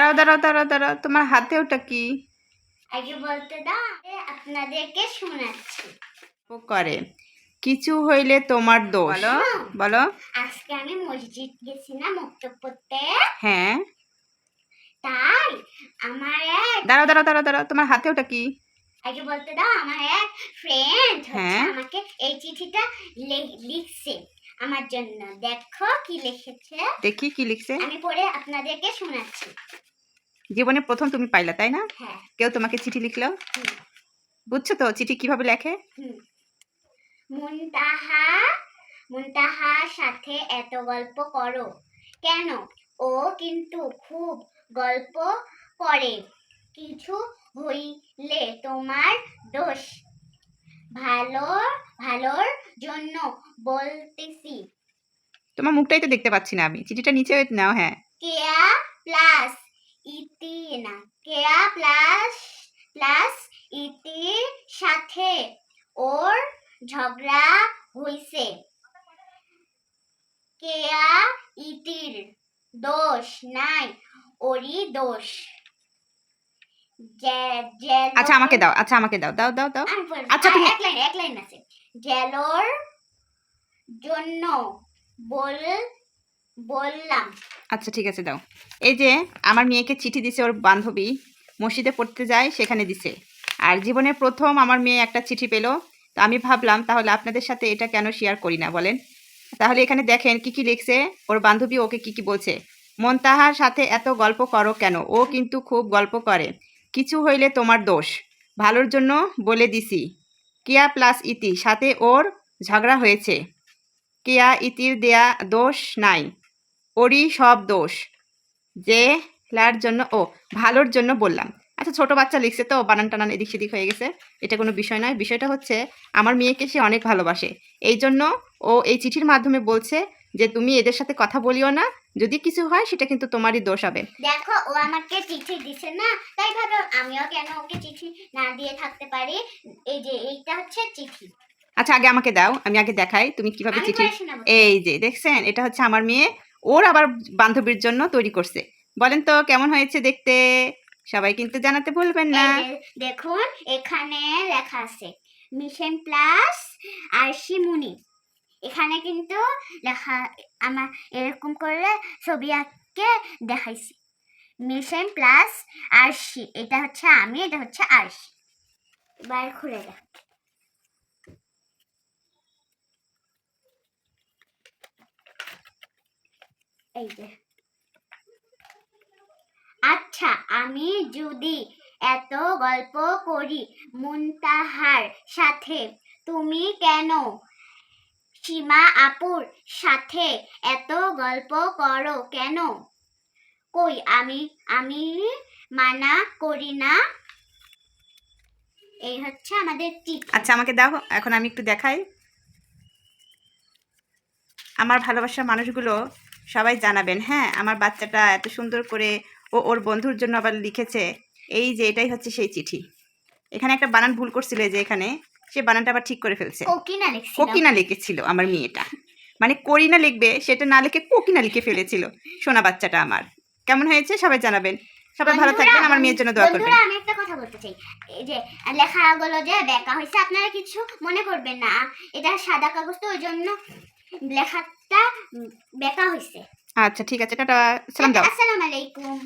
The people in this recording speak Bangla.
দাঁড়াও দাঁড়াও দাঁড়াও দাঁড়াও, তোমার হাতে ওটা কি? আগে বলতে দাও, আপনাদেরকে শোনাচ্ছি। করে কিছু হইলে তোমার দোষ। বলো বলো। আজকে আমি মসজিদ গেছি না মক্তব পড়তে। হ্যাঁ। তাই আমার এক দাঁড়াও দাঁড়াও দাঁড়াও দাঁড়াও, তোমার হাতে ওটা কি? আগে বলতে দাও, আমার এক ফ্রেন্ড হ্যাঁ। আমাকে এই চিঠিটা লিখছে আমার জন্য। দেখো কি লিখেছে। দেখি কি লিখছে। আমি পড়ে আপনাদেরকে শোনাচ্ছি। জীবনে প্রথম তুমি পাইলা, তাই না? হ্যাঁ। কেউ তোমাকে চিঠি লিখলো? বুঝছো তো চিঠি কিভাবে লেখে? মুনতাহার সাথে এত গল্প করো কেন? ও কিন্তু খুব গল্প করে। কিছু হইলে তোমার দোষ। ভালোর জন্য বলতেছি। তোমার মুখটাই তো দেখতে পাচ্ছি না আমি, চিঠিটা নিচে নাও। হ্যাঁ। কেয়া প্লাস ইতি না, কেয়া প্লাস ইতির সাথে ওর ঝগড়া হইছে। কেয়া ইতির দোষ নাই, ওরই দোষ। আচ্ছা আমাকে দাও, আচ্ছা আমাকে দাও, দাও দাও দাও। আচ্ছা তুমি এক লাইন আছে। জেলোর জন্য বললাম। আচ্ছা ঠিক আছে দাও। এই যে আমার মেয়েকে চিঠি দিছে ওর বান্ধবী, মসজিদে পড়তে যায় সেখানে দিছে। আর জীবনে প্রথম আমার মেয়ে একটা চিঠি পেলো। তো আমি ভাবলাম তাহলে আপনাদের সাথে এটা কেন শেয়ার করি না বলেন। তাহলে এখানে দেখেন কি কি লিখছে ওর বান্ধবী, ওকে কি কি বলছে। মনতাহার সাথে এত গল্প করো কেন? ও কিন্তু খুব গল্প করে। কিছু হইলে তোমার দোষ। ভালোর জন্য বলে দিছি। কিয়া প্লাস ইতি সাথে ওর ঝগড়া হয়েছে। কিয়া ইতির দেয়া দোষ নাই, ওরই সব দোষ। যে লার জন্য ও ভালোর জন্য বললাম। আচ্ছা ছোট বাচ্চা লিখছে তো বানান টানান এদিক সেদিক হয়ে গেছে, এটা কোনো বিষয় নয়। বিষয়টা হচ্ছে আমার মেয়েকে সে অনেক ভালোবাসে, এই জন্য ও এই চিঠির মাধ্যমে বলছে যে তুমি এদের সাথে কথা বলিও না, যদি কিছু হয় সেটা কিন্তু তোমারই দোষ হবে। দেখো ও আমাকে চিঠি দিছে না, তাই ভাবো আমিও কেন ওকে চিঠি না দিয়ে থাকতে পারি। এই যে এইটা হচ্ছে চিঠি। আচ্ছা আগে আমাকে দাও, আমি আগে দেখাই তুমি কিভাবে চিঠি। এই যে দেখছেন, এটা হচ্ছে আমার মেয়ে ওর আবার বান্ধবীর জন্য তৈরি করছে। বলেন তো কেমন হয়েছে দেখতে? সবাই কিন্তু জানাতে ভুলবেন না। দেখুন এখানে লেখা আছে মিশন প্লাস আরশি মুনি। এখানে কিন্তু লেখা আমার এরকম করে ছবি আঁকে দেখাইছি। মিশন প্লাস আরশি, এটা হচ্ছে আমি, এটা হচ্ছে আরশি। এবার খুলে দেখ। এই যে আচ্ছা আমি যদি এত গল্প করি মুনতাহার সাথে, তুমি কেন সীমা আপুর সাথে এত গল্প করো কেন? কই আমি মানা করি না। এই হচ্ছে আমাদের চিঠি। আচ্ছা আমাকে দাও, এখন আমি একটু দেখাই। আমার ভালোবাসার মানুষগুলো সবাই জানাবেন, হ্যাঁ আমার বাচ্চাটা এত সুন্দর করে ও ওর বন্ধুর জন্য আবার লিখেছে। এই যে এটাই হচ্ছে সেই চিঠি। এখানে একটা বানান ভুল করছিল, যে এখানে সে বানানটা আবার ঠিক করে ফেলছে। কোকিনা লিখেছিল আমার মেয়েটা, মানে করিনা লিখবে সেটা না লিখে কোকিনা লিখে ফেলেছিল সোনা বাচ্চাটা আমার। কেমন হয়েছে সবাই জানাবেন। সবাই ভালো থাকবেন, আমার মেয়ের জন্য দোয়া করবেন। আমি একটা কথা বলতে চাই, এই যে লেখাগুলো যে বেঁকা হয়েছে আপনারা কিছু মনে করবেন না, এটা সাদা কাগজ তো ওই জন্য লেখাটা বেঁকা হয়েছে। আচ্ছা ঠিক আছে, টাটা, সালাম দাও। আসসালামু আলাইকুম।